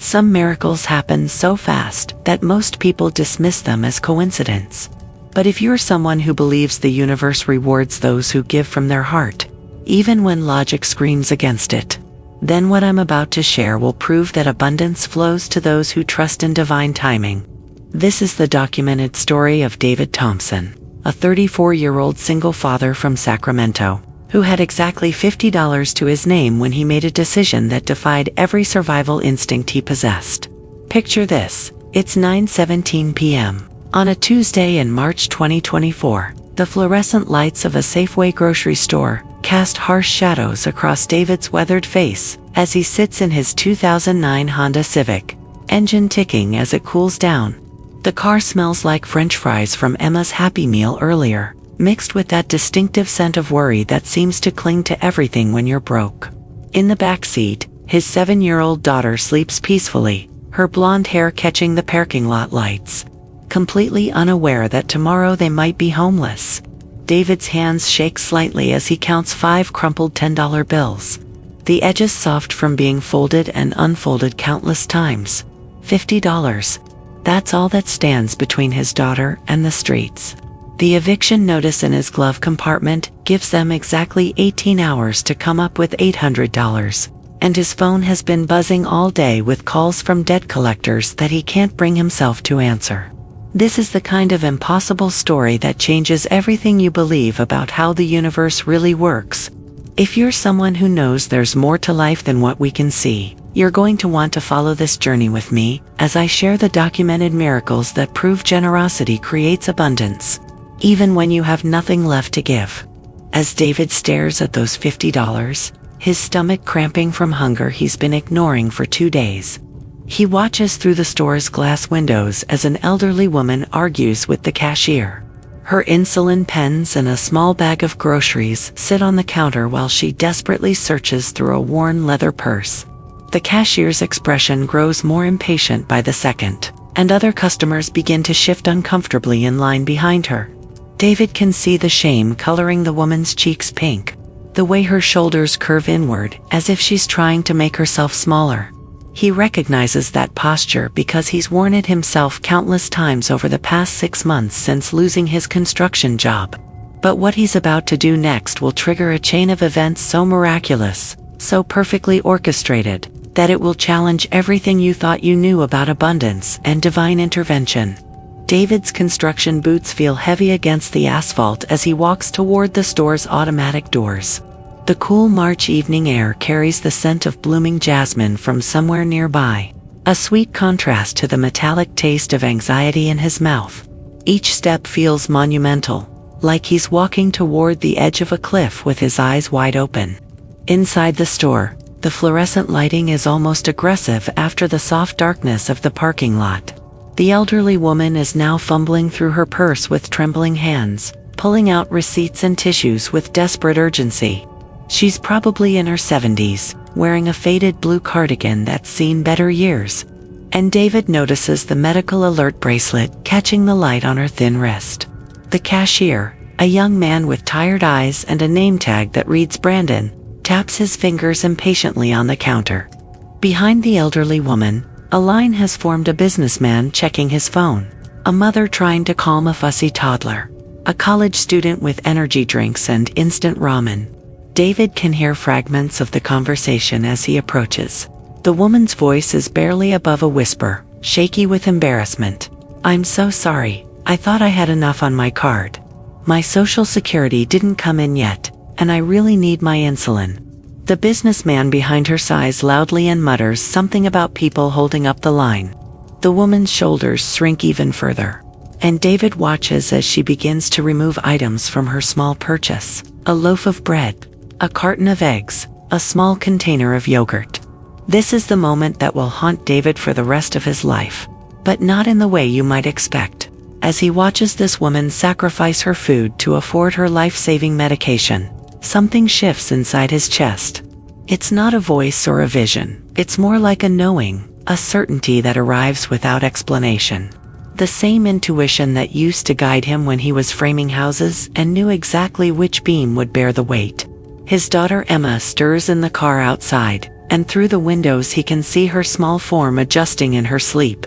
Some miracles happen so fast that most people dismiss them as coincidence. But if you're someone who believes the universe rewards those who give from their heart, even when logic screams against it, then what I'm about to share will prove that abundance flows to those who trust in divine timing. This is the documented story of David Thompson, a 34-year-old single father from Sacramento, who had exactly $50 to his name when he made a decision that defied every survival instinct he possessed. Picture this: it's 9:17 p.m. on a Tuesday in March 2024. The fluorescent lights of a Safeway grocery store cast harsh shadows across David's weathered face as he sits in his 2009 Honda Civic, engine ticking as it cools down. The car smells like French fries from Emma's Happy Meal earlier, mixed with that distinctive scent of worry that seems to cling to everything when you're broke. In the back seat, his 7-year-old daughter sleeps peacefully, her blonde hair catching the parking lot lights, completely unaware that tomorrow they might be homeless. David's hands shake slightly as he counts 5 crumpled $10 bills, the edges soft from being folded and unfolded countless times. $50. That's all that stands between his daughter and the streets. The eviction notice in his glove compartment gives them exactly 18 hours to come up with $800, and his phone has been buzzing all day with calls from debt collectors that he can't bring himself to answer. This is the kind of impossible story that changes everything you believe about how the universe really works. If you're someone who knows there's more to life than what we can see, you're going to want to follow this journey with me as I share the documented miracles that prove generosity creates abundance, even when you have nothing left to give. As David stares at those $50, his stomach cramping from hunger he's been ignoring for 2 days, he watches through the store's glass windows as an elderly woman argues with the cashier. Her insulin pens and a small bag of groceries sit on the counter while she desperately searches through a worn leather purse. The cashier's expression grows more impatient by the second, and other customers begin to shift uncomfortably in line behind her. David can see the shame coloring the woman's cheeks pink, the way her shoulders curve inward as if she's trying to make herself smaller. He recognizes that posture because he's worn it himself countless times over the past 6 months since losing his construction job. But what he's about to do next will trigger a chain of events so miraculous, so perfectly orchestrated, that it will challenge everything you thought you knew about abundance and divine intervention. David's construction boots feel heavy against the asphalt as he walks toward the store's automatic doors. The cool March evening air carries the scent of blooming jasmine from somewhere nearby, a sweet contrast to the metallic taste of anxiety in his mouth. Each step feels monumental, like he's walking toward the edge of a cliff with his eyes wide open. Inside the store, the fluorescent lighting is almost aggressive after the soft darkness of the parking lot. The elderly woman is now fumbling through her purse with trembling hands, pulling out receipts and tissues with desperate urgency. She's probably in her 70s, wearing a faded blue cardigan that's seen better years, and David notices the medical alert bracelet catching the light on her thin wrist. The cashier, a young man with tired eyes and a name tag that reads Brandon, taps his fingers impatiently on the counter. Behind the elderly woman, a line has formed: a businessman checking his phone, a mother trying to calm a fussy toddler, a college student with energy drinks and instant ramen. David can hear fragments of the conversation as he approaches. The woman's voice is barely above a whisper, shaky with embarrassment. "I'm so sorry, I thought I had enough on my card. My social security didn't come in yet, and I really need my insulin." The businessman behind her sighs loudly and mutters something about people holding up the line. The woman's shoulders shrink even further, and David watches as she begins to remove items from her small purchase: a loaf of bread, a carton of eggs, a small container of yogurt. This is the moment that will haunt David for the rest of his life, but not in the way you might expect. As he watches this woman sacrifice her food to afford her life-saving medication, something shifts inside his chest. It's not a voice or a vision, it's more like a knowing, a certainty that arrives without explanation. The same intuition that used to guide him when he was framing houses and knew exactly which beam would bear the weight. His daughter Emma stirs in the car outside, and through the windows he can see her small form adjusting in her sleep.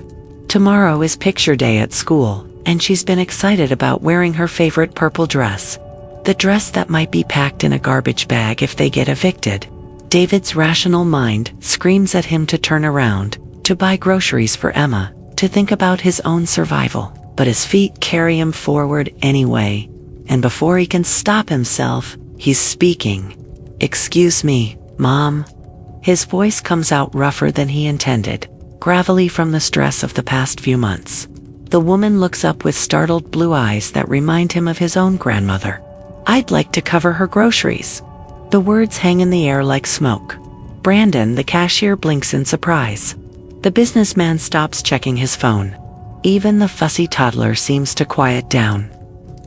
Tomorrow is picture day at school, and she's been excited about wearing her favorite purple dress. The dress that might be packed in a garbage bag if they get evicted. David's rational mind screams at him to turn around, to buy groceries for Emma, to think about his own survival, but his feet carry him forward anyway, and before he can stop himself, he's speaking. "Excuse me, Mom." His voice comes out rougher than he intended, gravelly from the stress of the past few months. The woman looks up with startled blue eyes that remind him of his own grandmother. "I'd like to cover her groceries." The words hang in the air like smoke. Brandon, the cashier, blinks in surprise. The businessman stops checking his phone. Even the fussy toddler seems to quiet down.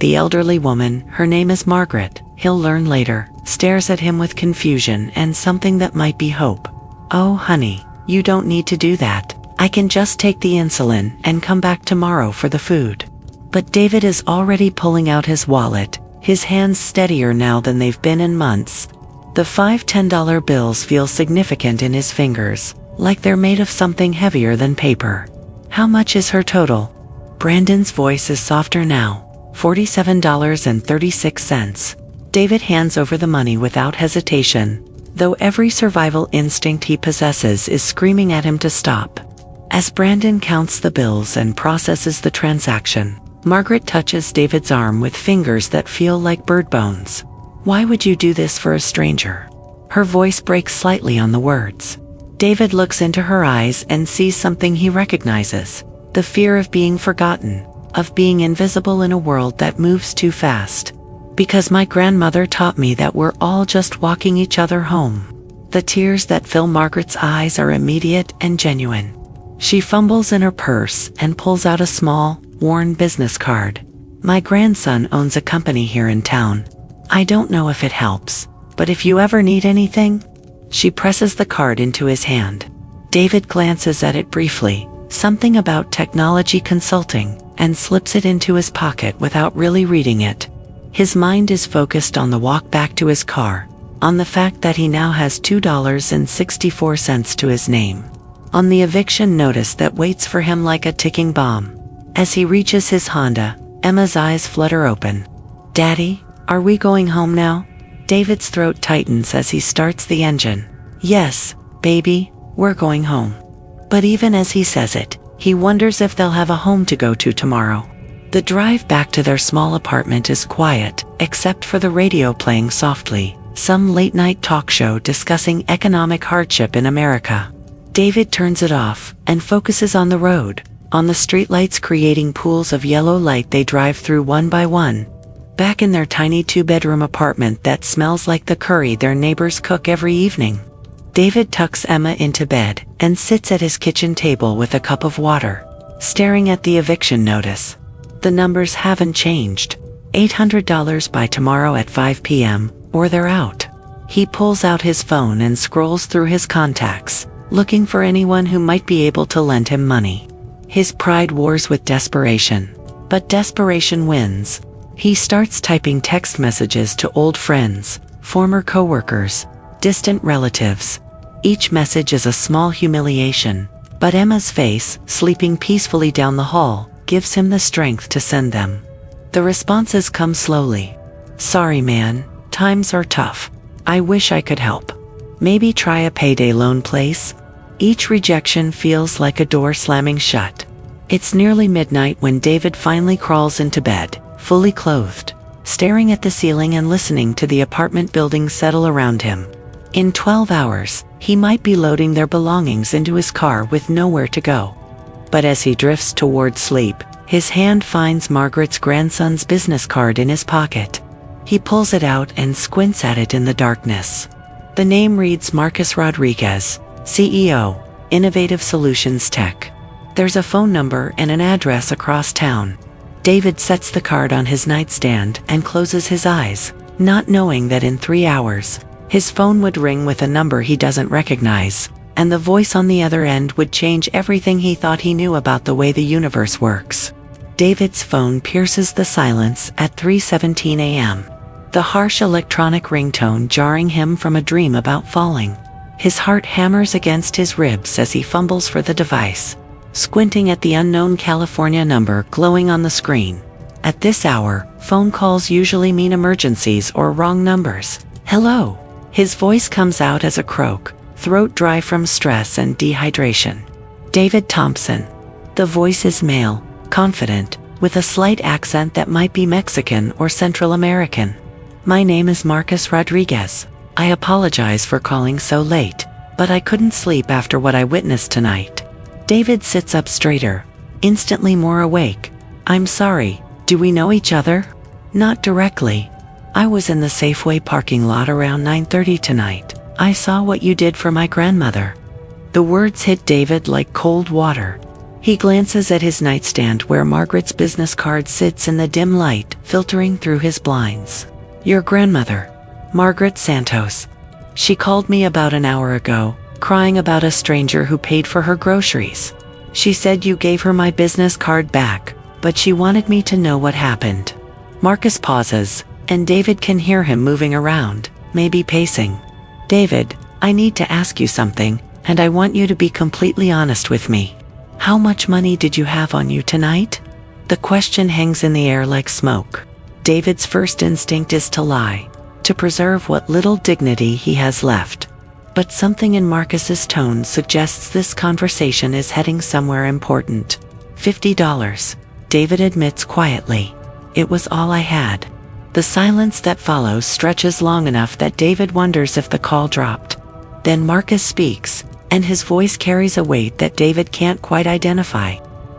The elderly woman, her name is Margaret, he'll learn later, stares at him with confusion and something that might be hope. "Oh, honey, you don't need to do that. I can just take the insulin and come back tomorrow for the food." But David is already pulling out his wallet, his hands steadier now than they've been in months. The $5-10 bills feel significant in his fingers, like they're made of something heavier than paper. "How much is her total?" Brandon's voice is softer now. $47.36. David hands over the money without hesitation, though every survival instinct he possesses is screaming at him to stop. As Brandon counts the bills and processes the transaction, Margaret touches David's arm with fingers that feel like bird bones. "Why would you do this for a stranger?" Her voice breaks slightly on the words. David looks into her eyes and sees something he recognizes. The fear of being forgotten, of being invisible in a world that moves too fast. "Because my grandmother taught me that we're all just walking each other home." The tears that fill Margaret's eyes are immediate and genuine. She fumbles in her purse and pulls out a small, worn business card. "My grandson owns a company here in town. I don't know if it helps, but if you ever need anything..." She presses the card into his hand. David glances at it briefly, something about technology consulting, and slips it into his pocket without really reading it. His mind is focused on the walk back to his car, on the fact that he now has $2.64 to his name, on the eviction notice that waits for him like a ticking bomb. As he reaches his Honda, Emma's eyes flutter open. "Daddy, are we going home now?" David's throat tightens as he starts the engine. "Yes, baby, we're going home." But even as he says it, he wonders if they'll have a home to go to tomorrow. The drive back to their small apartment is quiet, except for the radio playing softly, some late-night talk show discussing economic hardship in America. David turns it off and focuses on the road, on the streetlights creating pools of yellow light they drive through one by one. Back in their tiny two-bedroom apartment that smells like the curry their neighbors cook every evening. David tucks Emma into bed and sits at his kitchen table with a cup of water, staring at the eviction notice. The numbers haven't changed. $800 by tomorrow at 5 p.m., or they're out. He pulls out his phone and scrolls through his contacts, looking for anyone who might be able to lend him money. His pride wars with desperation, but desperation wins. He starts typing text messages to old friends, former coworkers, distant relatives. Each message is a small humiliation, but Emma's face, sleeping peacefully down the hall, gives him the strength to send them. The responses come slowly. "Sorry man, times are tough. I wish I could help. Maybe try a payday loan place?" Each rejection feels like a door slamming shut. It's nearly midnight when David finally crawls into bed, fully clothed, staring at the ceiling and listening to the apartment buildings settle around him. In 12 hours, he might be loading their belongings into his car with nowhere to go. But as he drifts toward sleep, his hand finds Margaret's grandson's business card in his pocket. He pulls it out and squints at it in the darkness. The name reads Marcus Rodriguez, CEO, Innovative Solutions Tech. There's a phone number and an address across town. David sets the card on his nightstand and closes his eyes, not knowing that in 3 hours, his phone would ring with a number he doesn't recognize, and the voice on the other end would change everything he thought he knew about the way the universe works. David's phone pierces the silence at 3:17 a.m., the harsh electronic ringtone jarring him from a dream about falling. His heart hammers against his ribs as he fumbles for the device, squinting at the unknown California number glowing on the screen. At this hour, phone calls usually mean emergencies or wrong numbers. Hello. His voice comes out as a croak, throat dry from stress and dehydration. David Thompson. The voice is male, confident, with a slight accent that might be Mexican or Central American. My name is Marcus Rodriguez. I apologize for calling so late, but I couldn't sleep after what I witnessed tonight. David sits up straighter, instantly more awake. I'm sorry, do we know each other? Not directly. I was in the Safeway parking lot around 9:30 tonight. I saw what you did for my grandmother. The words hit David like cold water. He glances at his nightstand where Margaret's business card sits in the dim light filtering through his blinds. Your grandmother, Margaret Santos. She called me about an hour ago, crying about a stranger who paid for her groceries. She said you gave her my business card back, but she wanted me to know what happened. Marcus pauses, and David can hear him moving around, maybe pacing. David, I need to ask you something, and I want you to be completely honest with me. How much money did you have on you tonight? The question hangs in the air like smoke. David's first instinct is to lie, to preserve what little dignity he has left. But something in Marcus's tone suggests this conversation is heading somewhere important. $50, David admits quietly. It was all I had. The silence that follows stretches long enough that David wonders if the call dropped. Then Marcus speaks, and his voice carries a weight that David can't quite identify.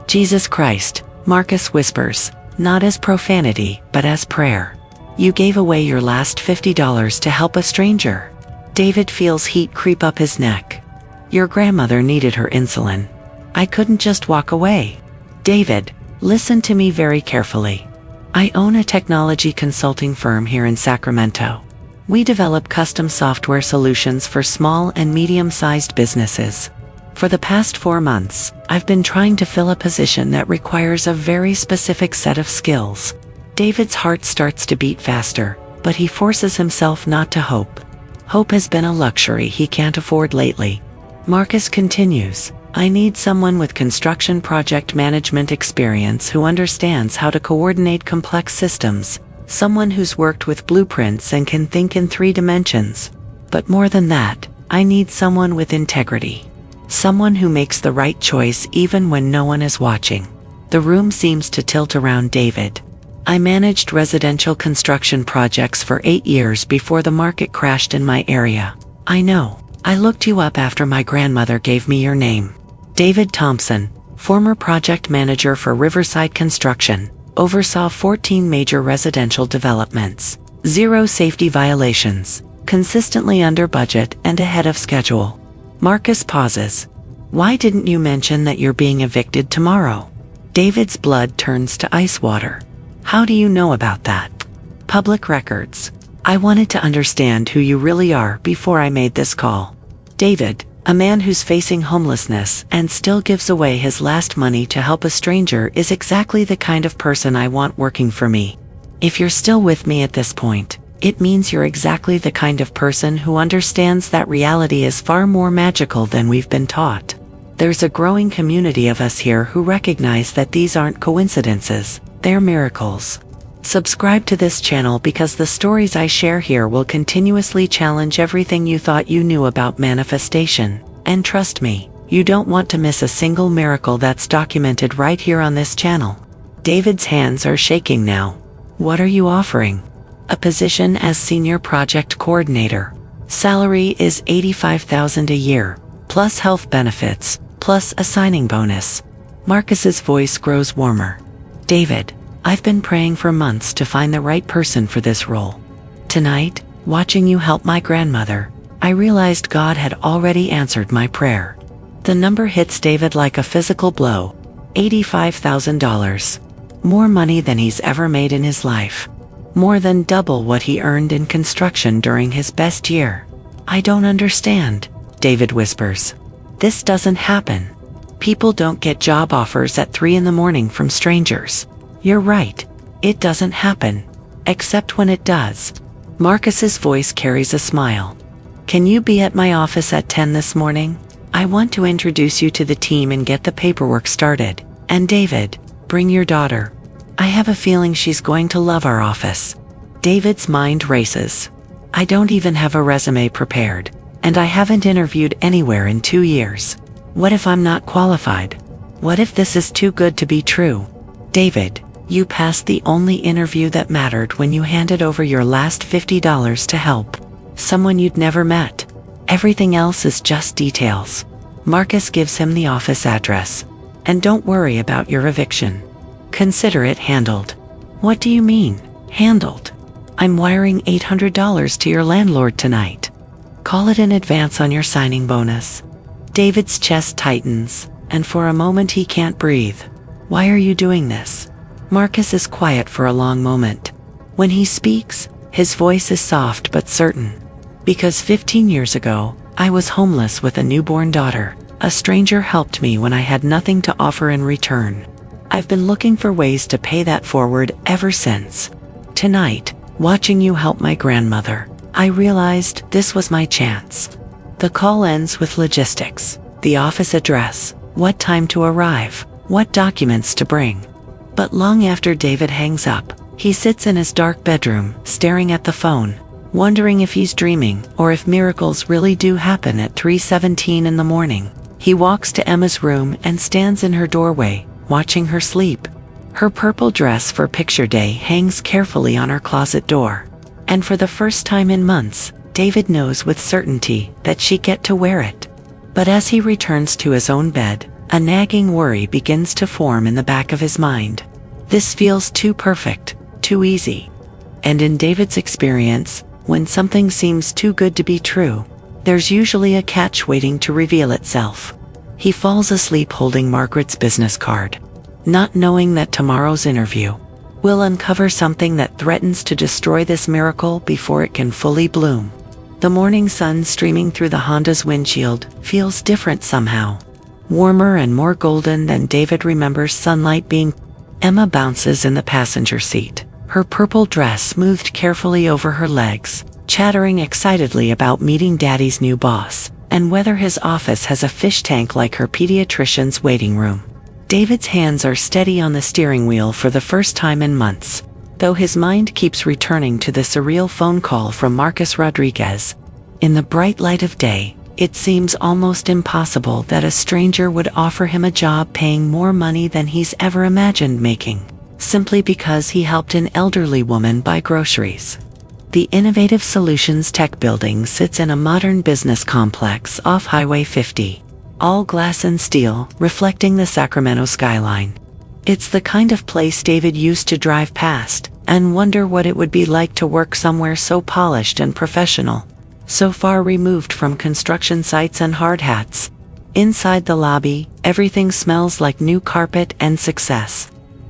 Jesus Christ, Marcus whispers, not as profanity, but as prayer. You gave away your last $50 to help a stranger. David feels heat creep up his neck. Your grandmother needed her insulin. I couldn't just walk away. David, listen to me very carefully. I own a technology consulting firm here in Sacramento. We develop custom software solutions for small and medium-sized businesses. For the past 4 months, I've been trying to fill a position that requires a very specific set of skills. David's heart starts to beat faster, but he forces himself not to hope. Hope has been a luxury he can't afford lately. Marcus continues, I need someone with construction project management experience who understands how to coordinate complex systems, someone who's worked with blueprints and can think in 3 dimensions. But more than that, I need someone with integrity. Someone who makes the right choice even when no one is watching. The room seems to tilt around David. I managed residential construction projects for 8 years before the market crashed in my area. I know. I looked you up after my grandmother gave me your name. David Thompson, former project manager for Riverside Construction, oversaw 14 major residential developments, 0 safety violations, consistently under budget and ahead of schedule. Marcus pauses. Why didn't you mention that you're being evicted tomorrow? David's blood turns to ice water. How do you know about that? Public records. I wanted to understand who you really are before I made this call. David, a man who's facing homelessness and still gives away his last money to help a stranger, is exactly the kind of person I want working for me. If you're still with me at this point, it means you're exactly the kind of person who understands that reality is far more magical than we've been taught. There's a growing community of us here who recognize that these aren't coincidences, they're miracles. Subscribe to this channel because the stories I share here will continuously challenge everything you thought you knew about manifestation. And trust me, you don't want to miss a single miracle that's documented right here on this channel. David's hands are shaking now. What are you offering? A position as senior project coordinator. Salary is $85,000 a year, plus health benefits, plus a signing bonus. Marcus's voice grows warmer. David, I've been praying for months to find the right person for this role. Tonight, watching you help my grandmother, I realized God had already answered my prayer. The number hits David like a physical blow. $85,000. More money than he's ever made in his life. More than double what he earned in construction during his best year. I don't understand, David whispers. This doesn't happen. People don't get job offers at 3 in the morning from strangers. You're right. It doesn't happen. Except when it does. Marcus's voice carries a smile. Can you be at my office at 10 this morning? I want to introduce you to the team and get the paperwork started. And David, bring your daughter. I have a feeling she's going to love our office." David's mind races. "I don't even have a resume prepared, and I haven't interviewed anywhere in 2 years. What if I'm not qualified? What if this is too good to be true?" "David, you passed the only interview that mattered when you handed over your last $50 to help someone you'd never met. Everything else is just details." Marcus gives him the office address. "And don't worry about your eviction. Consider it handled." "What do you mean, handled? I'm wiring $800 to your landlord tonight. Call it in advance on your signing bonus." David's chest tightens, and for a moment he can't breathe. "Why are you doing this?" Marcus is quiet for a long moment. When he speaks, his voice is soft but certain. "Because 15 years ago, I was homeless with a newborn daughter. A stranger helped me when I had nothing to offer in return. I've been looking for ways to pay that forward ever since. Tonight, watching you help my grandmother, I realized this was my chance." The call ends with logistics, the office address, what time to arrive, what documents to bring. But long after David hangs up, he sits in his dark bedroom, staring at the phone, wondering if he's dreaming or if miracles really do happen at 3:17 in the morning. He walks to Emma's room and stands in her doorway, watching her sleep. Her purple dress for picture day hangs carefully on her closet door. And for the first time in months, David knows with certainty that she'd get to wear it. But as he returns to his own bed, a nagging worry begins to form in the back of his mind. This feels too perfect, too easy. And in David's experience, when something seems too good to be true, there's usually a catch waiting to reveal itself. He falls asleep holding Margaret's business card, not knowing that tomorrow's interview will uncover something that threatens to destroy this miracle before it can fully bloom. The morning sun streaming through the Honda's windshield feels different somehow, warmer and more golden than David remembers sunlight being. Emma bounces in the passenger seat, her purple dress smoothed carefully over her legs, chattering excitedly about meeting Daddy's new boss, and whether his office has a fish tank like her pediatrician's waiting room. David's hands are steady on the steering wheel for the first time in months, though his mind keeps returning to the surreal phone call from Marcus Rodriguez. In the bright light of day, it seems almost impossible that a stranger would offer him a job paying more money than he's ever imagined making, simply because he helped an elderly woman buy groceries. The Innovative Solutions Tech building sits in a modern business complex off Highway 50, all glass and steel, reflecting the Sacramento skyline. It's the kind of place David used to drive past and wonder what it would be like to work somewhere so polished and professional, so far removed from construction sites and hard hats. Inside the lobby, everything smells like new carpet and success.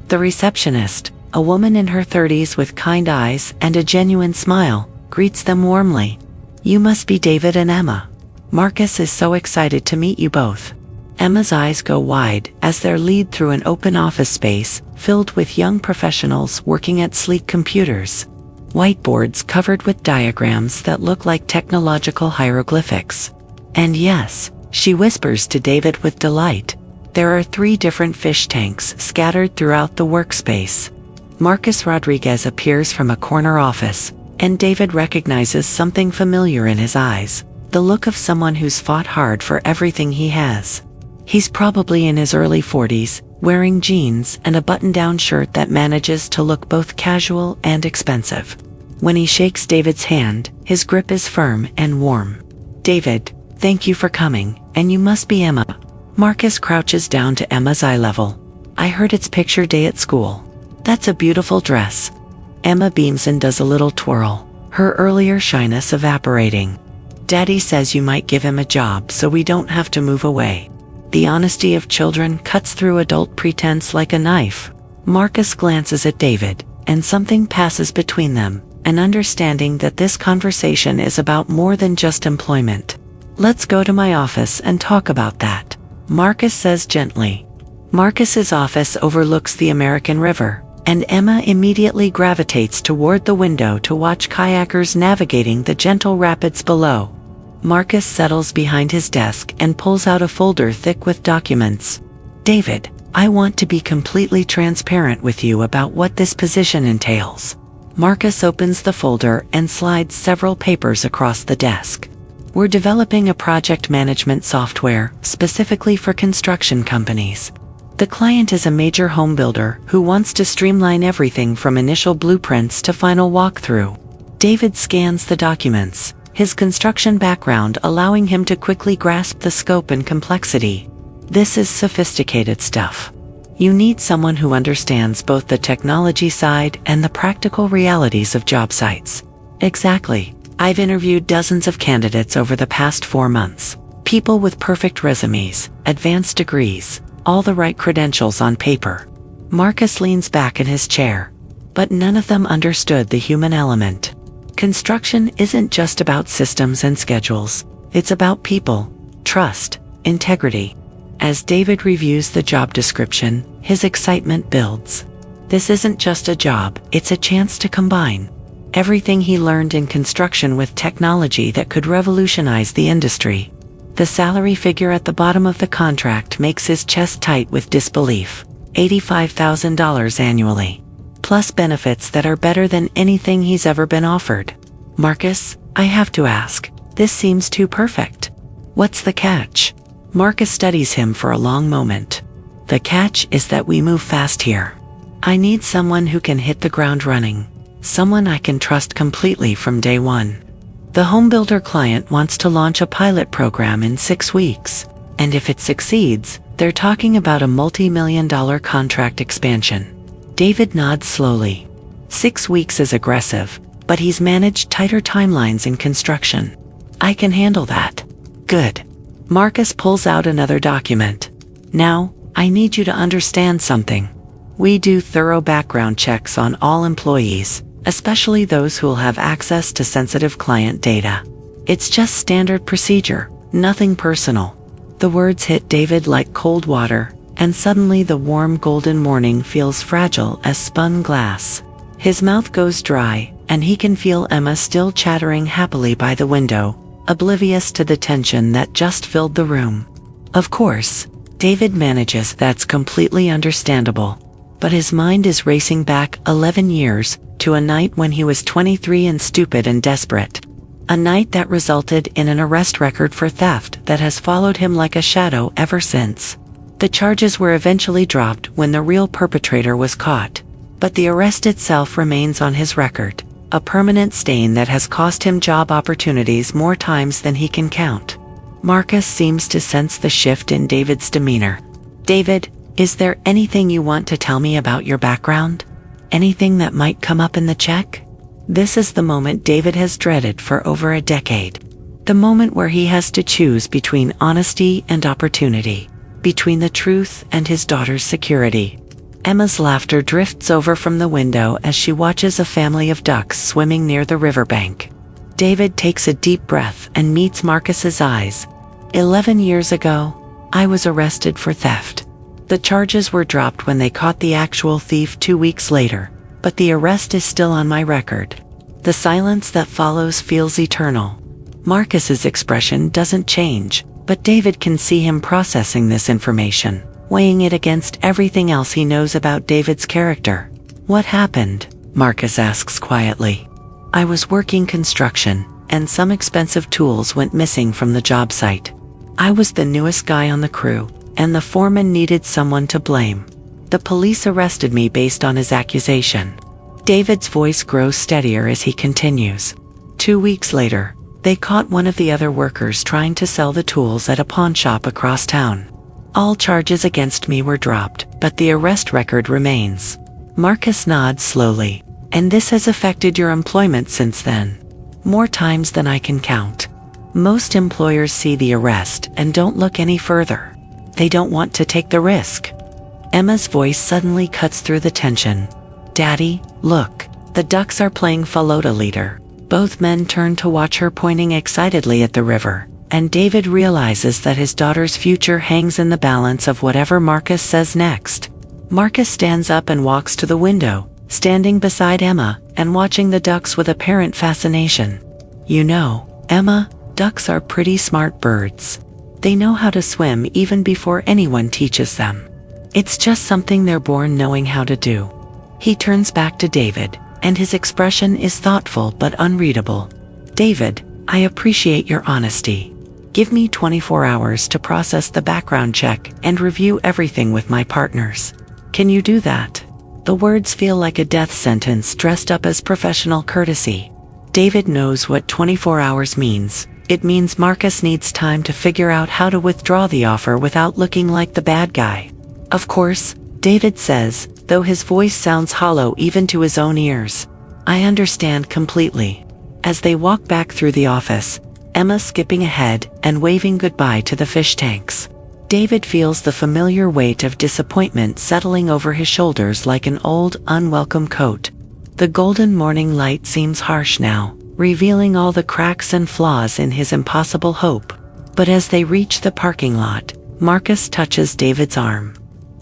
The receptionist, a woman in her 30s with kind eyes and a genuine smile, greets them warmly. "You must be David and Emma. Marcus is so excited to meet you both." Emma's eyes go wide as they lead through an open office space filled with young professionals working at sleek computers. Whiteboards covered with diagrams that look like technological hieroglyphics. "And yes," she whispers to David with delight, "there are 3 different fish tanks scattered throughout the workspace." Marcus Rodriguez appears from a corner office, and David recognizes something familiar in his eyes, the look of someone who's fought hard for everything he has. He's probably in his early 40s, wearing jeans and a button-down shirt that manages to look both casual and expensive. When he shakes David's hand, his grip is firm and warm. "David, thank you for coming, and you must be Emma." Marcus crouches down to Emma's eye level. "I heard it's picture day at school. That's a beautiful dress." Emma beams and does a little twirl, her earlier shyness evaporating. "Daddy says you might give him a job so we don't have to move away." The honesty of children cuts through adult pretense like a knife. Marcus glances at David, and something passes between them, an understanding that this conversation is about more than just employment. "Let's go to my office and talk about that," Marcus says gently. Marcus's office overlooks the American River, and Emma immediately gravitates toward the window to watch kayakers navigating the gentle rapids below. Marcus settles behind his desk and pulls out a folder thick with documents. David, I want to be completely transparent with you about what this position entails. Marcus opens the folder and slides several papers across the desk. We're developing a project management software specifically for construction companies. The client is a major home builder who wants to streamline everything from initial blueprints to final walkthrough. David scans the documents, his construction background allowing him to quickly grasp the scope and complexity. This is sophisticated stuff. You need someone who understands both the technology side and the practical realities of job sites. Exactly. I've interviewed dozens of candidates over the past 4 months. People with perfect resumes, advanced degrees, all the right credentials on paper. Marcus leans back in his chair. But none of them understood the human element. Construction isn't just about systems and schedules. It's about people, trust, integrity. As David reviews the job description, his excitement builds. This isn't just a job, it's a chance to combine everything he learned in construction with technology that could revolutionize the industry. The salary figure at the bottom of the contract makes his chest tight with disbelief. $85,000 annually. Plus benefits that are better than anything he's ever been offered. Marcus, I have to ask, this seems too perfect. What's the catch? Marcus studies him for a long moment. The catch is that we move fast here. I need someone who can hit the ground running. Someone I can trust completely from day one. The homebuilder client wants to launch a pilot program in 6 weeks. And if it succeeds, they're talking about a multi-million-dollar contract expansion. David nods slowly. 6 weeks is aggressive, but he's managed tighter timelines in construction. I can handle that. Good. Marcus pulls out another document. Now, I need you to understand something. We do thorough background checks on all employees, especially those who'll have access to sensitive client data. It's just standard procedure, nothing personal. The words hit David like cold water, and suddenly the warm golden morning feels fragile as spun glass. His mouth goes dry, and he can feel Emma still chattering happily by the window, oblivious to the tension that just filled the room. Of course, David manages. That's completely understandable. But his mind is racing back 11 years, to a night when he was 23 and stupid and desperate. A night that resulted in an arrest record for theft that has followed him like a shadow ever since. The charges were eventually dropped when the real perpetrator was caught. But the arrest itself remains on his record, a permanent stain that has cost him job opportunities more times than he can count. Marcus seems to sense the shift in David's demeanor. David, is there anything you want to tell me about your background? Anything that might come up in the check? This is the moment David has dreaded for over a decade. The moment where he has to choose between honesty and opportunity, between the truth and his daughter's security. Emma's laughter drifts over from the window as she watches a family of ducks swimming near the riverbank. David takes a deep breath and meets Marcus's eyes. 11 years ago, I was arrested for theft. The charges were dropped when they caught the actual thief 2 weeks later, but the arrest is still on my record. The silence that follows feels eternal. Marcus's expression doesn't change, but David can see him processing this information, weighing it against everything else he knows about David's character. What happened? Marcus asks quietly. I was working construction, and some expensive tools went missing from the job site. I was the newest guy on the crew, and the foreman needed someone to blame. The police arrested me based on his accusation. David's voice grows steadier as he continues. 2 weeks later, they caught one of the other workers trying to sell the tools at a pawn shop across town. All charges against me were dropped, but the arrest record remains. Marcus nods slowly. And this has affected your employment since then? More times than I can count. Most employers see the arrest and don't look any further. They don't want to take the risk. Emma's voice suddenly cuts through the tension. Daddy, look, the ducks are playing falota leader. Both men turn to watch her pointing excitedly at the river, and David realizes that his daughter's future hangs in the balance of whatever Marcus says next. Marcus stands up and walks to the window, standing beside Emma and watching the ducks with apparent fascination. You know, Emma, Ducks are pretty smart birds. They know how to swim even before anyone teaches them. It's just something they're born knowing how to do. He turns back to David, and his expression is thoughtful but unreadable. David, I appreciate your honesty. Give me 24 hours to process the background check and review everything with my partners. Can you do that? The words feel like a death sentence dressed up as professional courtesy. David knows what 24 hours means. It means Marcus needs time to figure out how to withdraw the offer without looking like the bad guy. Of course, David says, though his voice sounds hollow even to his own ears. I understand completely. As they walk back through the office, Emma skipping ahead and waving goodbye to the fish tanks. David feels the familiar weight of disappointment settling over his shoulders like an old, unwelcome coat. The golden morning light seems harsh now, revealing all the cracks and flaws in his impossible hope. But as they reach the parking lot, Marcus touches David's arm.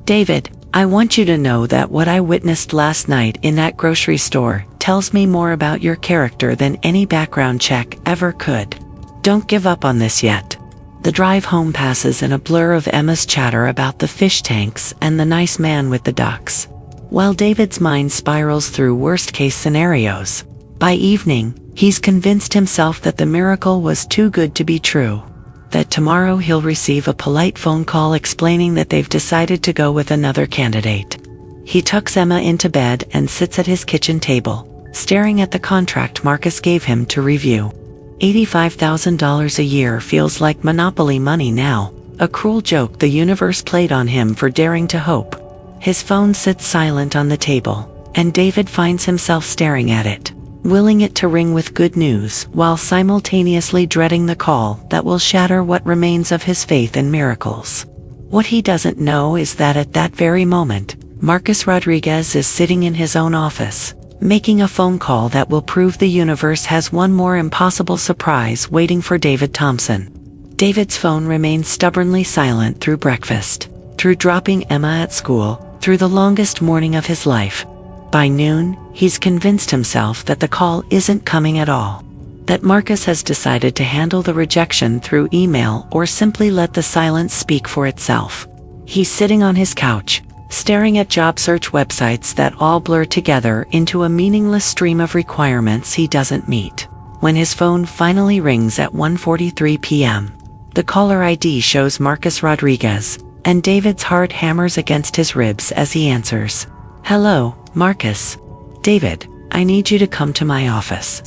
David, I want you to know that what I witnessed last night in that grocery store tells me more about your character than any background check ever could. Don't give up on this yet. The drive home passes in a blur of Emma's chatter about the fish tanks and the nice man with the ducks, while David's mind spirals through worst-case scenarios. By evening, he's convinced himself that the miracle was too good to be true. That tomorrow he'll receive a polite phone call explaining that they've decided to go with another candidate. He tucks Emma into bed and sits at his kitchen table, staring at the contract Marcus gave him to review. $85,000 a year feels like monopoly money now, a cruel joke the universe played on him for daring to hope. His phone sits silent on the table, and David finds himself staring at it, willing it to ring with good news while simultaneously dreading the call that will shatter what remains of his faith in miracles. What he doesn't know is that at that very moment, Marcus Rodriguez is sitting in his own office, making a phone call that will prove the universe has one more impossible surprise waiting for David Thompson. David's phone remains stubbornly silent through breakfast, through dropping Emma at school, through the longest morning of his life. By noon, he's convinced himself that the call isn't coming at all, that Marcus has decided to handle the rejection through email or simply let the silence speak for itself. He's sitting on his couch, staring at job search websites that all blur together into a meaningless stream of requirements he doesn't meet, when his phone finally rings at 1:43 p.m. The caller ID shows Marcus Rodriguez, and David's heart hammers against his ribs as he answers. Hello, Marcus. David, I need you to come to my office.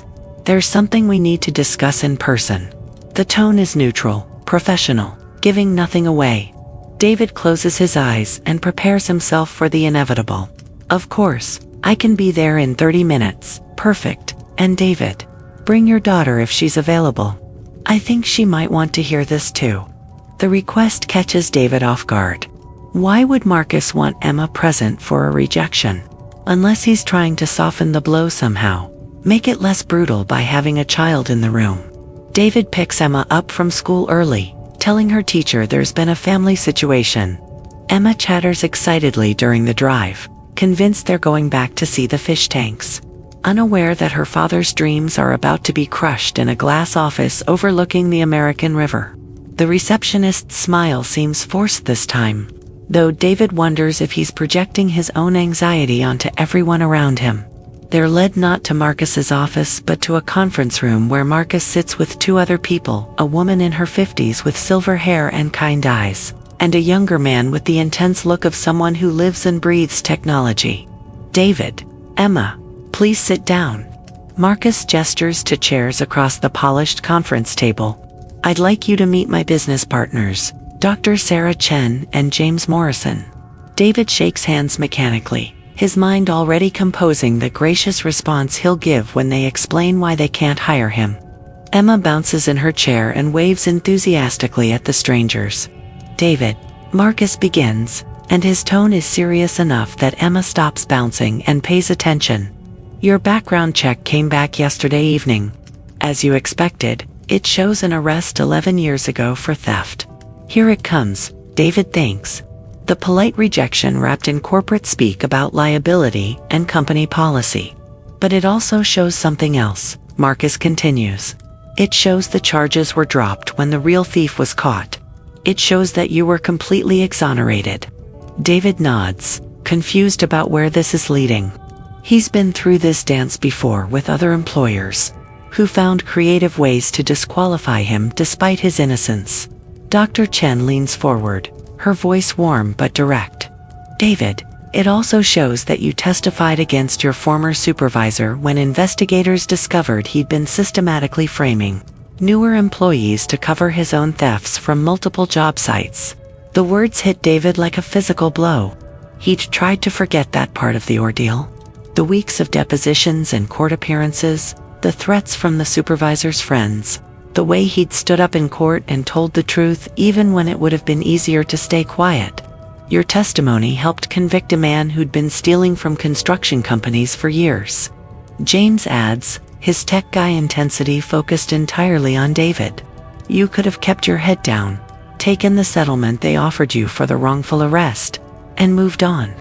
There's something we need to discuss in person. The tone is neutral, professional, giving nothing away. David closes his eyes and prepares himself for the inevitable. Of course, I can be there in 30 minutes. Perfect. And David, bring your daughter if she's available. I think she might want to hear this too. The request catches David off guard. Why would Marcus want Emma present for a rejection? Unless he's trying to soften the blow somehow, make it less brutal by having a child in the room. David picks Emma up from school early, telling her teacher there's been a family situation. Emma chatters excitedly during the drive, convinced they're going back to see the fish tanks, unaware that her father's dreams are about to be crushed in a glass office overlooking the American River. The receptionist's smile seems forced this time, though David wonders if he's projecting his own anxiety onto everyone around him. They're led not to Marcus's office but to a conference room where Marcus sits with two other people, a woman in her 50s with silver hair and kind eyes, and a younger man with the intense look of someone who lives and breathes technology. David, Emma, please sit down. Marcus gestures to chairs across the polished conference table. I'd like you to meet my business partners, Dr. Sarah Chen and James Morrison. David shakes hands mechanically, his mind already composing the gracious response he'll give when they explain why they can't hire him. Emma bounces in her chair and waves enthusiastically at the strangers. David, Marcus begins, and his tone is serious enough that Emma stops bouncing and pays attention. Your background check came back yesterday evening. As you expected, it shows an arrest 11 years ago for theft. Here it comes, David thinks. The polite rejection wrapped in corporate speak about liability and company policy. But it also shows something else, Marcus continues. It shows the charges were dropped when the real thief was caught. It shows that you were completely exonerated. David nods, confused about where this is leading. He's been through this dance before with other employers, who found creative ways to disqualify him despite his innocence. Dr. Chen leans forward, her voice warm but direct. David, it also shows that you testified against your former supervisor when investigators discovered he'd been systematically framing newer employees to cover his own thefts from multiple job sites. The words hit David like a physical blow. He'd tried to forget that part of the ordeal. The weeks of depositions and court appearances, the threats from the supervisor's friends, the way he'd stood up in court and told the truth even when it would have been easier to stay quiet. Your testimony helped convict a man who'd been stealing from construction companies for years. James adds, his tech guy intensity focused entirely on David. You could have kept your head down, taken the settlement they offered you for the wrongful arrest, and moved on.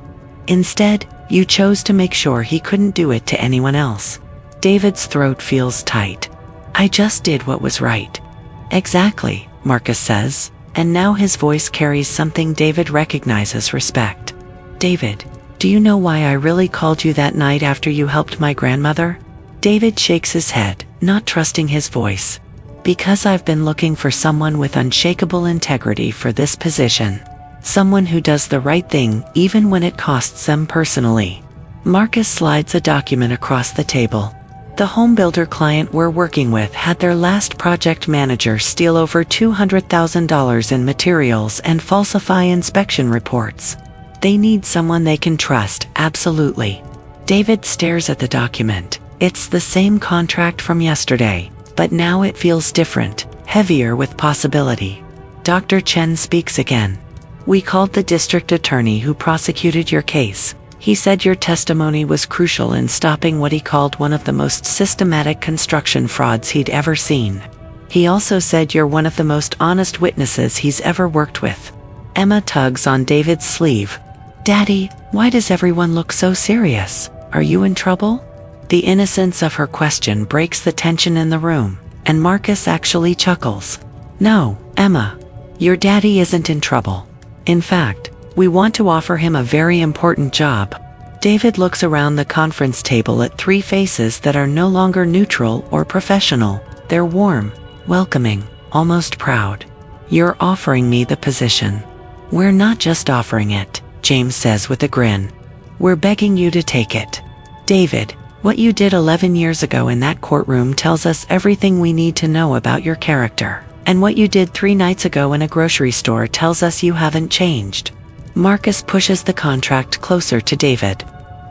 Instead, you chose to make sure he couldn't do it to anyone else. David's throat feels tight. I just did what was right. Exactly, Marcus says, and now his voice carries something David recognizes: respect. David, do you know why I really called you that night after you helped my grandmother? David shakes his head, not trusting his voice. Because I've been looking for someone with unshakable integrity for this position. Someone who does the right thing even when it costs them personally. Marcus slides a document across the table. The homebuilder client we're working with had their last project manager steal over $200,000 in materials and falsify inspection reports. They need someone they can trust, absolutely. David stares at the document. It's the same contract from yesterday, but now it feels different, heavier with possibility. Dr. Chen speaks again. We called the district attorney who prosecuted your case. He said your testimony was crucial in stopping what he called one of the most systematic construction frauds he'd ever seen. He also said you're one of the most honest witnesses he's ever worked with. Emma tugs on David's sleeve. Daddy, why does everyone look so serious? Are you in trouble? The innocence of her question breaks the tension in the room, and Marcus actually chuckles. No, Emma. Your daddy isn't in trouble. In fact, we want to offer him a very important job. David looks around the conference table at three faces that are no longer neutral or professional. They're warm, welcoming, almost proud. You're offering me the position. We're not just offering it, James says with a grin. We're begging you to take it. David, what you did 11 years ago in that courtroom tells us everything we need to know about your character. And what you did 3 nights ago in a grocery store tells us you haven't changed. Marcus pushes the contract closer to David.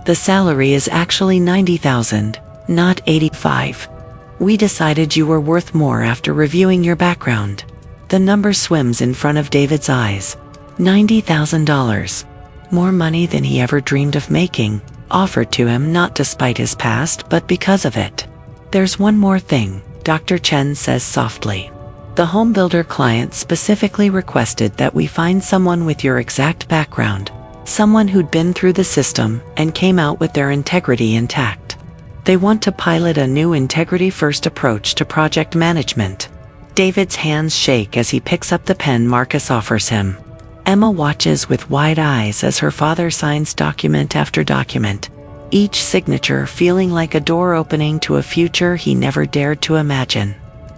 The salary is actually $90,000, not $85,000. We decided you were worth more after reviewing your background. The number swims in front of David's eyes. $90,000. More money than he ever dreamed of making, offered to him not despite his past but because of it. There's one more thing, Dr. Chen says softly. The homebuilder client specifically requested that we find someone with your exact background, someone who'd been through the system and came out with their integrity intact. They want to pilot a new integrity-first approach to project management. David's hands shake as he picks up the pen Marcus offers him. Emma watches with wide eyes as her father signs document after document, each signature feeling like a door opening to a future he never dared to imagine.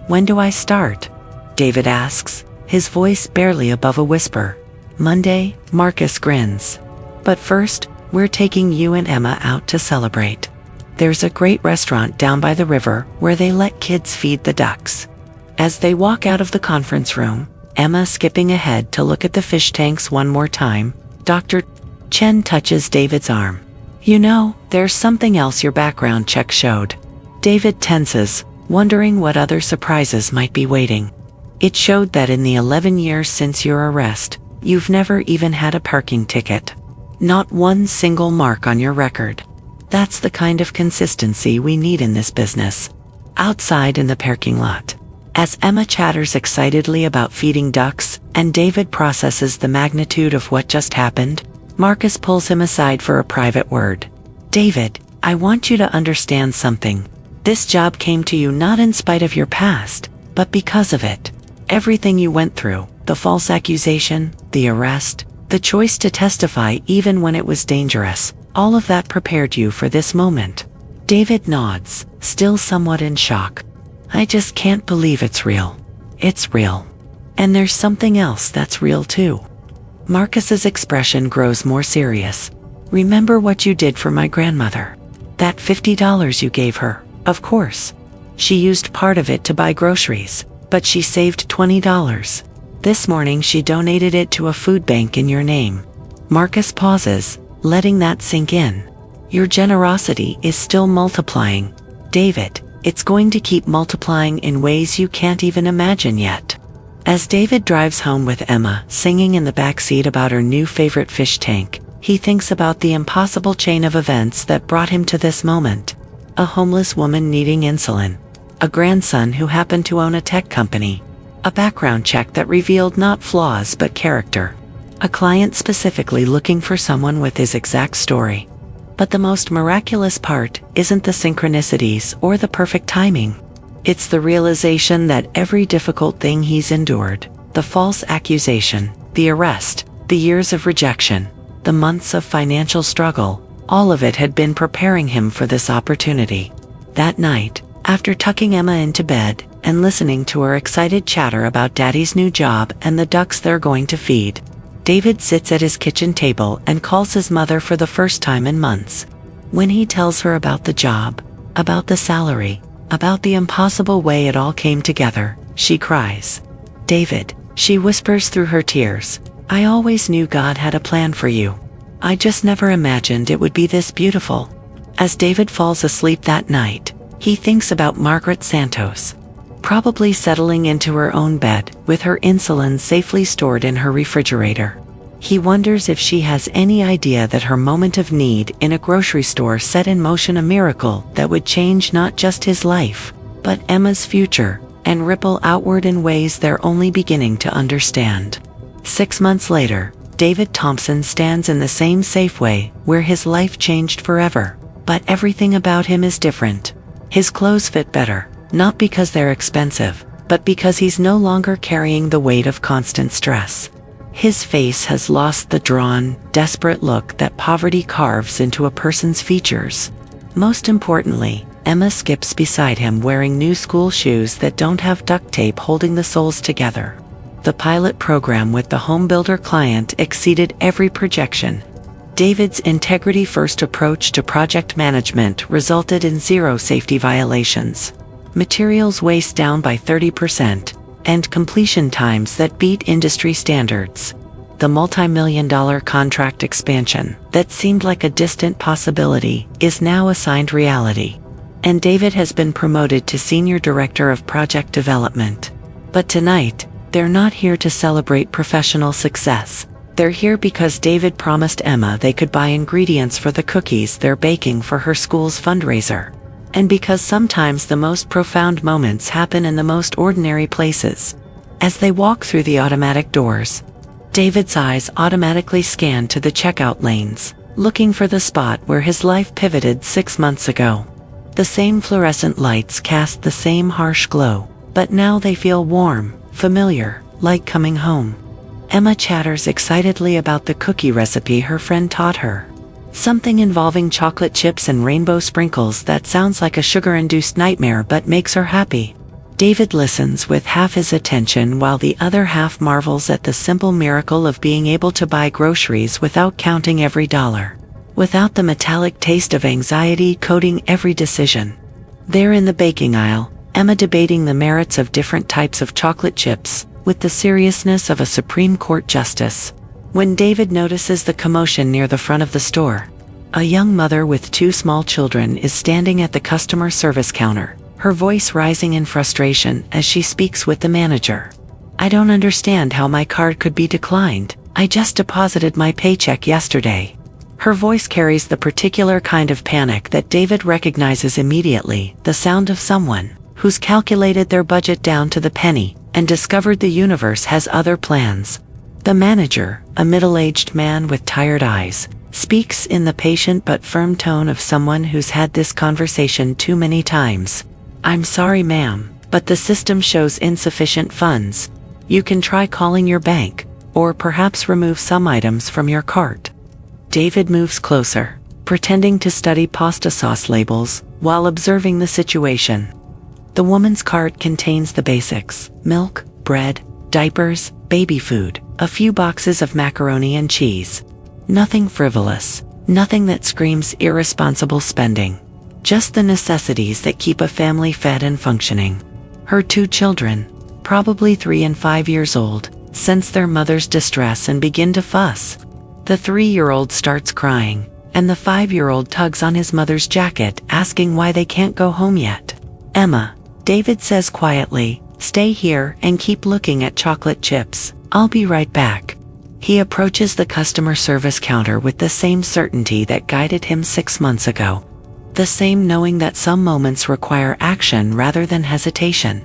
When do I start? David asks, his voice barely above a whisper. Monday, Marcus grins. But first, we're taking you and Emma out to celebrate. There's a great restaurant down by the river where they let kids feed the ducks. As they walk out of the conference room, Emma skipping ahead to look at the fish tanks one more time, Dr. Chen touches David's arm. You know, there's something else your background check showed. David tenses, wondering what other surprises might be waiting. It showed that in the 11 years since your arrest, you've never even had a parking ticket. Not one single mark on your record. That's the kind of consistency we need in this business. Outside in the parking lot, as Emma chatters excitedly about feeding ducks, and David processes the magnitude of what just happened, Marcus pulls him aside for a private word. David, I want you to understand something. This job came to you not in spite of your past, but because of it. Everything you went through, the false accusation, the arrest, the choice to testify even when it was dangerous, all of that prepared you for this moment. David nods, still somewhat in shock. I just can't believe it's real. It's real. And there's something else that's real too. Marcus's expression grows more serious. Remember what you did for my grandmother? That $50 you gave her, of course. She used part of it to buy groceries, but she saved $20. This morning she donated it to a food bank in your name. Marcus pauses, letting that sink in. Your generosity is still multiplying. David, it's going to keep multiplying in ways you can't even imagine yet. As David drives home with Emma, singing in the backseat about her new favorite fish tank, he thinks about the impossible chain of events that brought him to this moment. A homeless woman needing insulin. A grandson who happened to own a tech company. A background check that revealed not flaws but character. A client specifically looking for someone with his exact story. But the most miraculous part isn't the synchronicities or the perfect timing. It's the realization that every difficult thing he's endured, the false accusation, the arrest, the years of rejection, the months of financial struggle, all of it had been preparing him for this opportunity. That night, after tucking Emma into bed and listening to her excited chatter about Daddy's new job and the ducks they're going to feed, David sits at his kitchen table and calls his mother for the first time in months. When he tells her about the job, about the salary, about the impossible way it all came together, she cries. David, she whispers through her tears, I always knew God had a plan for you. I just never imagined it would be this beautiful. As David falls asleep that night, he thinks about Margaret Santos, probably settling into her own bed with her insulin safely stored in her refrigerator. He wonders if she has any idea that her moment of need in a grocery store set in motion a miracle that would change not just his life, but Emma's future, and ripple outward in ways they're only beginning to understand. 6 months later, David Thompson stands in the same Safeway where his life changed forever, but everything about him is different. His clothes fit better, not because they're expensive, but because he's no longer carrying the weight of constant stress. His face has lost the drawn, desperate look that poverty carves into a person's features. Most importantly, Emma skips beside him wearing new school shoes that don't have duct tape holding the soles together. The pilot program with the home builder client exceeded every projection. David's integrity-first approach to project management resulted in 0 safety violations. Materials waste down by 30%, and completion times that beat industry standards. The multi-million-dollar contract expansion that seemed like a distant possibility is now a signed reality. And David has been promoted to Senior Director of Project Development. But tonight, they're not here to celebrate professional success. They're here because David promised Emma they could buy ingredients for the cookies they're baking for her school's fundraiser. And because sometimes the most profound moments happen in the most ordinary places. As they walk through the automatic doors, David's eyes automatically scan to the checkout lanes, looking for the spot where his life pivoted 6 months ago. The same fluorescent lights cast the same harsh glow, but now they feel warm, familiar, like coming home. Emma chatters excitedly about the cookie recipe her friend taught her. Something involving chocolate chips and rainbow sprinkles that sounds like a sugar-induced nightmare but makes her happy. David listens with half his attention while the other half marvels at the simple miracle of being able to buy groceries without counting every dollar. Without the metallic taste of anxiety coating every decision. There in the baking aisle, Emma debating the merits of different types of chocolate chips, with the seriousness of a Supreme Court justice. When David notices the commotion near the front of the store, a young mother with 2 small children is standing at the customer service counter, her voice rising in frustration as she speaks with the manager. I don't understand how my card could be declined. I just deposited my paycheck yesterday. Her voice carries the particular kind of panic that David recognizes immediately, the sound of someone who's calculated their budget down to the penny and discovered the universe has other plans. The manager, a middle-aged man with tired eyes, speaks in the patient but firm tone of someone who's had this conversation too many times. "I'm sorry, ma'am, but the system shows insufficient funds. You can try calling your bank, or perhaps remove some items from your cart." David moves closer, pretending to study pasta sauce labels while observing the situation. The woman's cart contains the basics: milk, bread, diapers, baby food, a few boxes of macaroni and cheese. Nothing frivolous, nothing that screams irresponsible spending. Just the necessities that keep a family fed and functioning. Her 2 children, probably 3 and 5 years old, sense their mother's distress and begin to fuss. The 3-year-old starts crying, and the 5-year-old tugs on his mother's jacket, asking why they can't go home yet. "Emma," David says quietly, "stay here and keep looking at chocolate chips. I'll be right back." He approaches the customer service counter with the same certainty that guided him 6 months ago. The same knowing that some moments require action rather than hesitation.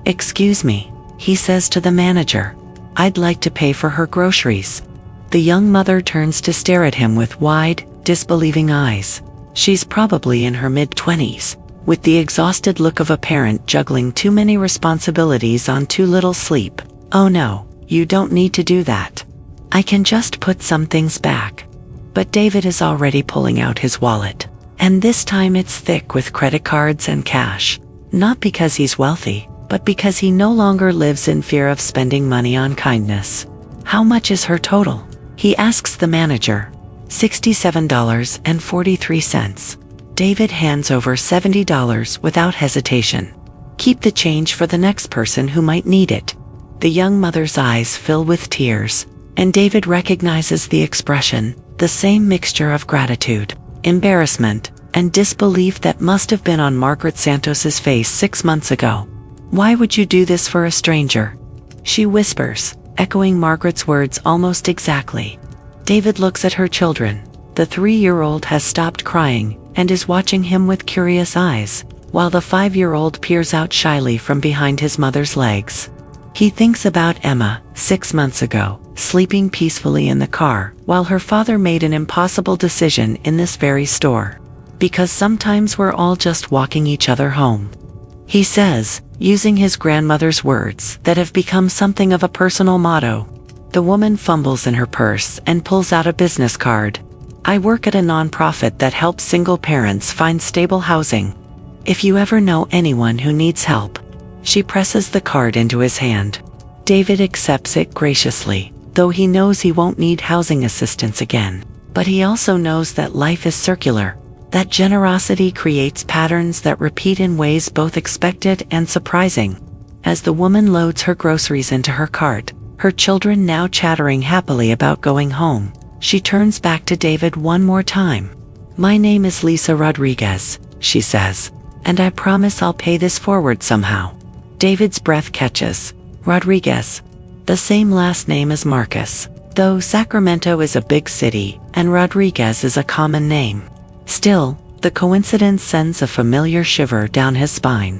"Excuse me," he says to the manager. "I'd like to pay for her groceries." The young mother turns to stare at him with wide, disbelieving eyes. She's probably in her mid-20s, with the exhausted look of a parent juggling too many responsibilities on too little sleep. "Oh no, you don't need to do that. I can just put some things back." But David is already pulling out his wallet. And this time it's thick with credit cards and cash. Not because he's wealthy, but because he no longer lives in fear of spending money on kindness. "How much is her total?" he asks the manager. $67.43. David hands over $70 without hesitation. "Keep the change for the next person who might need it." The young mother's eyes fill with tears, and David recognizes the expression, the same mixture of gratitude, embarrassment, and disbelief that must have been on Margaret Santos's face 6 months ago. "Why would you do this for a stranger?" she whispers, echoing Margaret's words almost exactly. David looks at her children. The 3-year-old has stopped crying and is watching him with curious eyes, while the 5-year-old peers out shyly from behind his mother's legs. He thinks about Emma, 6 months ago, sleeping peacefully in the car, while her father made an impossible decision in this very store. "Because sometimes we're all just walking each other home," he says, using his grandmother's words that have become something of a personal motto. The woman fumbles in her purse and pulls out a business card. "I work at a nonprofit that helps single parents find stable housing. If you ever know anyone who needs help." She presses the card into his hand. David accepts it graciously, though he knows he won't need housing assistance again. But he also knows that life is circular, that generosity creates patterns that repeat in ways both expected and surprising. As the woman loads her groceries into her cart, her children now chattering happily about going home, she turns back to David one more time. "My name is Lisa Rodriguez," she says, "and I promise I'll pay this forward somehow." David's breath catches. Rodriguez. The same last name as Marcus, though Sacramento is a big city, and Rodriguez is a common name. Still, the coincidence sends a familiar shiver down his spine.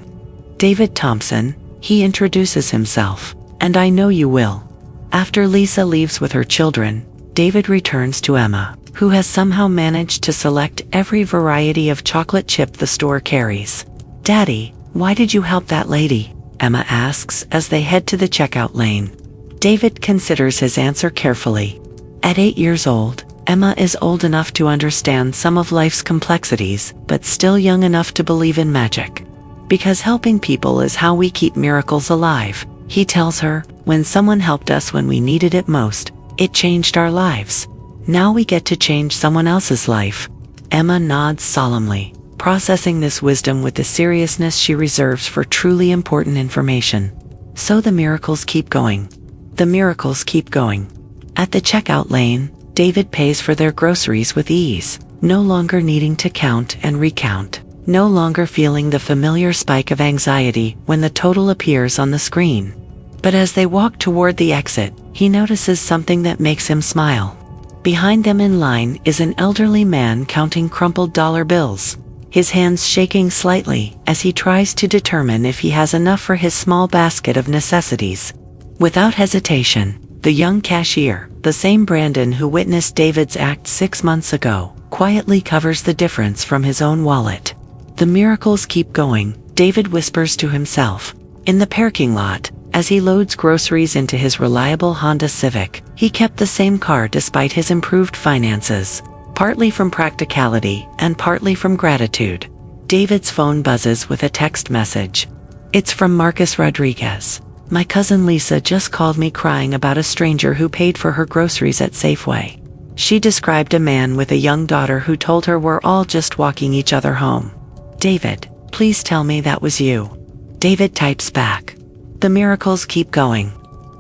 "David Thompson," he introduces himself, "and I know you will." After Lisa leaves with her children, David returns to Emma, who has somehow managed to select every variety of chocolate chip the store carries. "Daddy, why did you help that lady?" Emma asks as they head to the checkout lane. David considers his answer carefully. At 8 years old, Emma is old enough to understand some of life's complexities, but still young enough to believe in magic. "Because helping people is how we keep miracles alive," he tells her. "When someone helped us when we needed it most, it changed our lives. Now we get to change someone else's life." Emma nods solemnly, processing this wisdom with the seriousness she reserves for truly important information. So the miracles keep going. The miracles keep going. At the checkout lane, David pays for their groceries with ease, no longer needing to count and recount, no longer feeling the familiar spike of anxiety when the total appears on the screen. But as they walk toward the exit, he notices something that makes him smile. Behind them in line is an elderly man counting crumpled dollar bills, his hands shaking slightly as he tries to determine if he has enough for his small basket of necessities. Without hesitation, The young cashier, the same Brandon who witnessed David's act 6 months ago, quietly covers the difference from his own wallet. The miracles keep going, David whispers to himself. In the parking lot, as he loads groceries into his reliable Honda Civic, he kept the same car despite his improved finances, partly from practicality and partly from gratitude. David's phone buzzes with a text message. It's from Marcus Rodriguez. My cousin Lisa just called me crying about a stranger who paid for her groceries at Safeway. She described a man with a young daughter who told her we're all just walking each other home. David, please tell me that was you. David types back. The miracles keep going.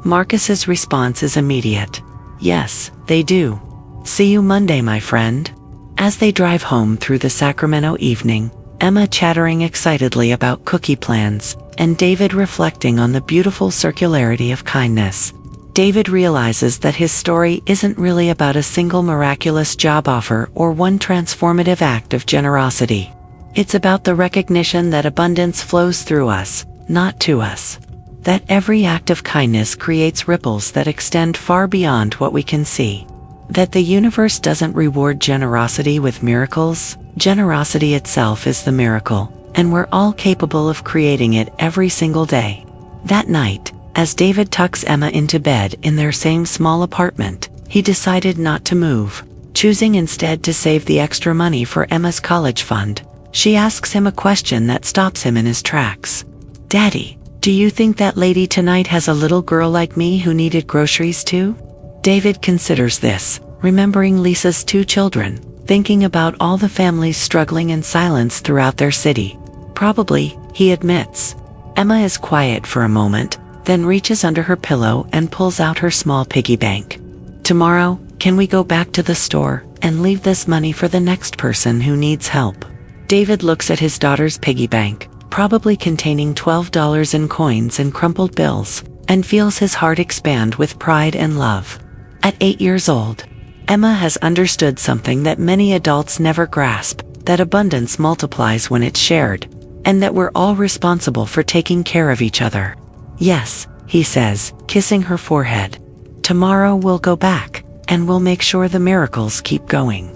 Marcus's response is immediate. Yes, they do. See you Monday, my friend. As they drive home through the Sacramento evening, Emma chattering excitedly about cookie plans, and David reflecting on the beautiful circularity of kindness. David realizes that his story isn't really about a single miraculous job offer or one transformative act of generosity. It's about the recognition that abundance flows through us, not to us. That every act of kindness creates ripples that extend far beyond what we can see. That the universe doesn't reward generosity with miracles. Generosity itself is the miracle, and we're all capable of creating it every single day. That night, as David tucks Emma into bed in their same small apartment, he decided not to move, choosing instead to save the extra money for Emma's college fund. She asks him a question that stops him in his tracks. Daddy, do you think that lady tonight has a little girl like me who needed groceries too? David considers this, remembering Lisa's 2 children, thinking about all the families struggling in silence throughout their city. Probably, he admits. Emma is quiet for a moment, then reaches under her pillow and pulls out her small piggy bank. Tomorrow, can we go back to the store and leave this money for the next person who needs help? David looks at his daughter's piggy bank, probably containing $12 in coins and crumpled bills, and feels his heart expand with pride and love. At 8 years old, Emma has understood something that many adults never grasp, that abundance multiplies when it's shared, and that we're all responsible for taking care of each other. Yes, he says, kissing her forehead. Tomorrow we'll go back, and we'll make sure the miracles keep going.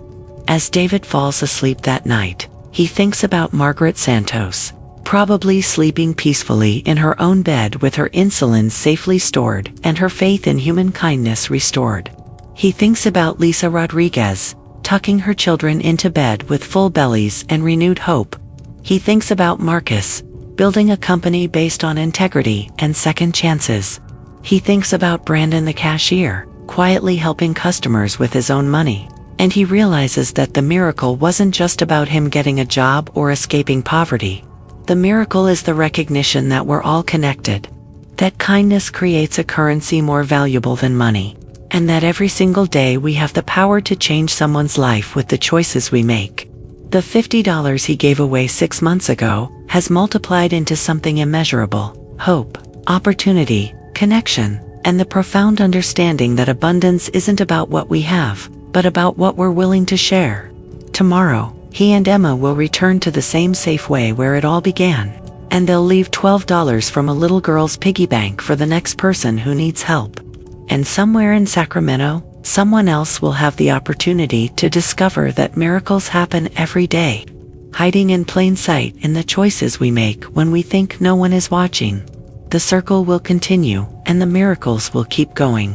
As David falls asleep that night, he thinks about Margaret Santos, probably sleeping peacefully in her own bed with her insulin safely stored and her faith in human kindness restored. He thinks about Lisa Rodriguez, tucking her children into bed with full bellies and renewed hope. He thinks about Marcus, building a company based on integrity and second chances. He thinks about Brandon the cashier, quietly helping customers with his own money. And he realizes that the miracle wasn't just about him getting a job or escaping poverty. The miracle is the recognition that we're all connected, that kindness creates a currency more valuable than money, and that every single day we have the power to change someone's life with the choices we make. The $50 he gave away 6 months ago has multiplied into something immeasurable: hope, opportunity, connection, and the profound understanding that abundance isn't about what we have, but about what we're willing to share. Tomorrow, he and Emma will return to the same Safeway where it all began, and they'll leave $12 from a little girl's piggy bank for the next person who needs help. And somewhere in Sacramento, someone else will have the opportunity to discover that miracles happen every day, hiding in plain sight in the choices we make when we think no one is watching. The circle will continue, and the miracles will keep going.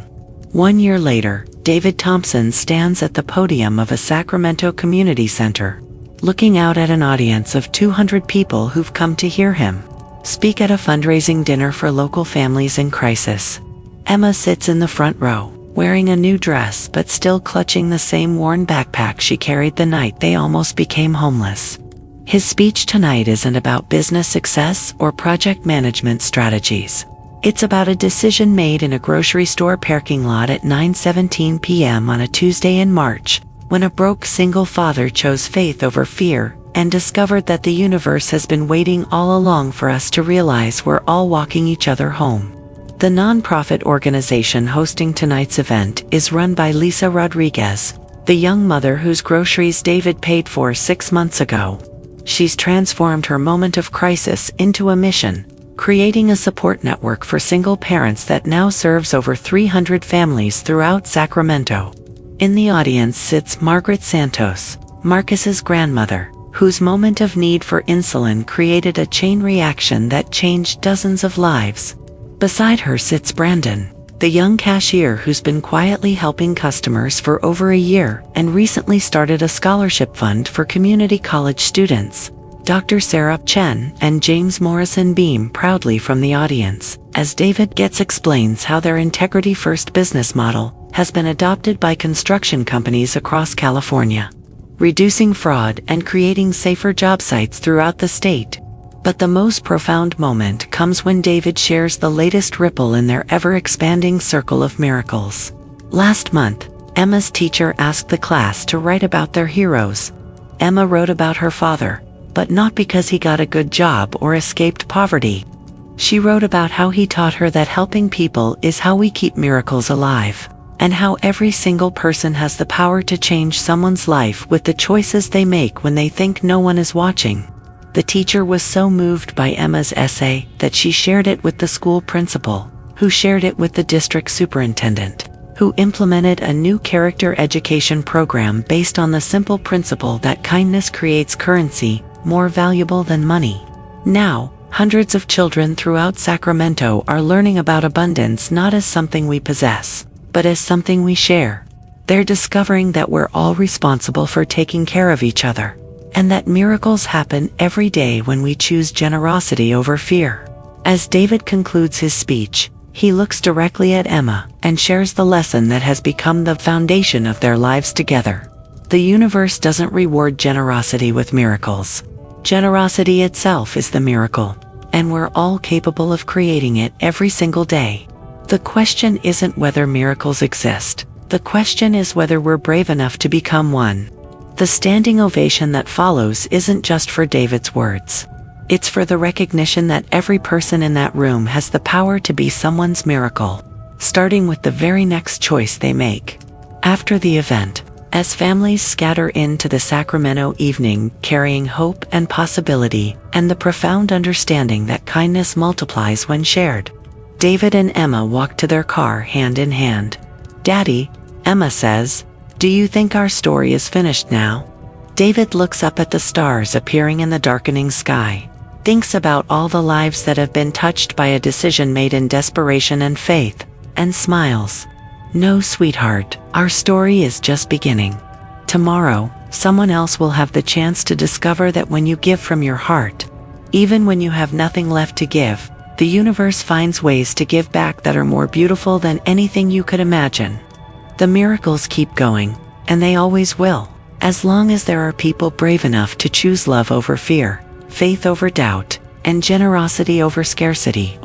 1 year later, David Thompson stands at the podium of a Sacramento community center, looking out at an audience of 200 people who've come to hear him speak at a fundraising dinner for local families in crisis. Emma sits in the front row, wearing a new dress but still clutching the same worn backpack she carried the night they almost became homeless. His speech tonight isn't about business success or project management strategies. It's about a decision made in a grocery store parking lot at 9:17 p.m. on a Tuesday in March, when a broke single father chose faith over fear and discovered that the universe has been waiting all along for us to realize we're all walking each other home. The nonprofit organization hosting tonight's event is run by Lisa Rodriguez, the young mother whose groceries David paid for 6 months ago. She's transformed her moment of crisis into a mission, creating a support network for single parents that now serves over 300 families throughout Sacramento. In the audience sits Margaret Santos, Marcus's grandmother, whose moment of need for insulin created a chain reaction that changed dozens of lives. Beside her sits Brandon, the young cashier who's been quietly helping customers for over a year and recently started a scholarship fund for community college students. Dr. Sarah Chen and James Morrison beam proudly from the audience, as David Getz explains how their integrity-first business model has been adopted by construction companies across California, reducing fraud and creating safer job sites throughout the state. But the most profound moment comes when David shares the latest ripple in their ever-expanding circle of miracles. Last month, Emma's teacher asked the class to write about their heroes. Emma wrote about her father, but not because he got a good job or escaped poverty. She wrote about how he taught her that helping people is how we keep miracles alive, and how every single person has the power to change someone's life with the choices they make when they think no one is watching. The teacher was so moved by Emma's essay that she shared it with the school principal, who shared it with the district superintendent, who implemented a new character education program based on the simple principle that kindness creates currency, more valuable than money. Now, hundreds of children throughout Sacramento are learning about abundance not as something we possess, but as something we share. They're discovering that we're all responsible for taking care of each other, and that miracles happen every day when we choose generosity over fear. As David concludes his speech, he looks directly at Emma and shares the lesson that has become the foundation of their lives together. The universe doesn't reward generosity with miracles. Generosity itself is the miracle, and we're all capable of creating it every single day. The question isn't whether miracles exist. The question is whether we're brave enough to become one. The standing ovation that follows isn't just for David's words. It's for the recognition that every person in that room has the power to be someone's miracle, starting with the very next choice they make. After the event, as families scatter into the Sacramento evening carrying hope and possibility and the profound understanding that kindness multiplies when shared, David and Emma walk to their car hand in hand. "Daddy," Emma says, "do you think our story is finished now?" David looks up at the stars appearing in the darkening sky, thinks about all the lives that have been touched by a decision made in desperation and faith, and smiles. "No, sweetheart, our story is just beginning. Tomorrow, someone else will have the chance to discover that when you give from your heart, even when you have nothing left to give, the universe finds ways to give back that are more beautiful than anything you could imagine." The miracles keep going, and they always will, as long as there are people brave enough to choose love over fear, faith over doubt, and generosity over scarcity.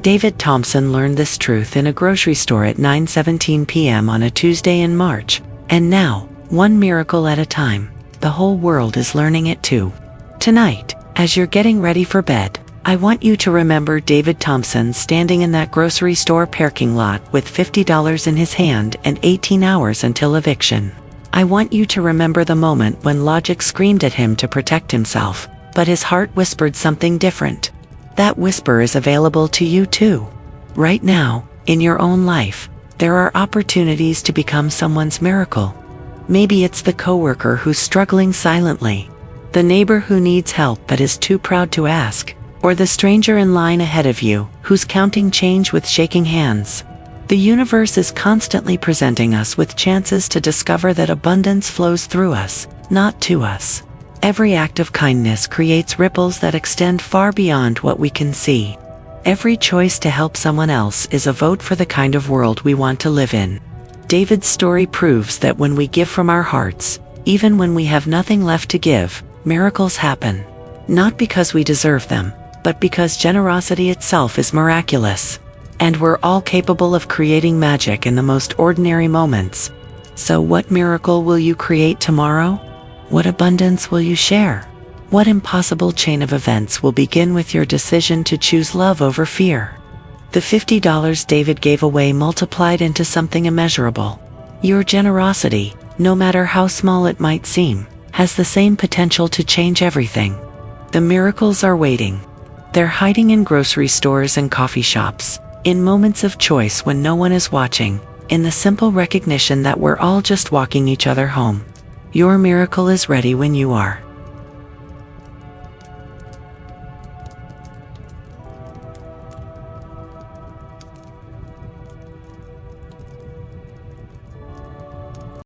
David Thompson learned this truth in a grocery store at 9:17 p.m. on a Tuesday in March, and now, one miracle at a time, the whole world is learning it too. Tonight, as you're getting ready for bed, I want you to remember David Thompson standing in that grocery store parking lot with $50 in his hand and 18 hours until eviction. I want you to remember the moment when logic screamed at him to protect himself, but his heart whispered something different. That whisper is available to you too. Right now, in your own life, there are opportunities to become someone's miracle. Maybe it's the coworker who's struggling silently, the neighbor who needs help but is too proud to ask, or the stranger in line ahead of you who's counting change with shaking hands. The universe is constantly presenting us with chances to discover that abundance flows through us, not to us. Every act of kindness creates ripples that extend far beyond what we can see. Every choice to help someone else is a vote for the kind of world we want to live in. David's story proves that when we give from our hearts, even when we have nothing left to give, miracles happen. Not because we deserve them, but because generosity itself is miraculous. And we're all capable of creating magic in the most ordinary moments. So what miracle will you create tomorrow? What abundance will you share? What impossible chain of events will begin with your decision to choose love over fear? The $50 David gave away multiplied into something immeasurable. Your generosity, no matter how small it might seem, has the same potential to change everything. The miracles are waiting. They're hiding in grocery stores and coffee shops, in moments of choice when no one is watching, in the simple recognition that we're all just walking each other home. Your miracle is ready when you are.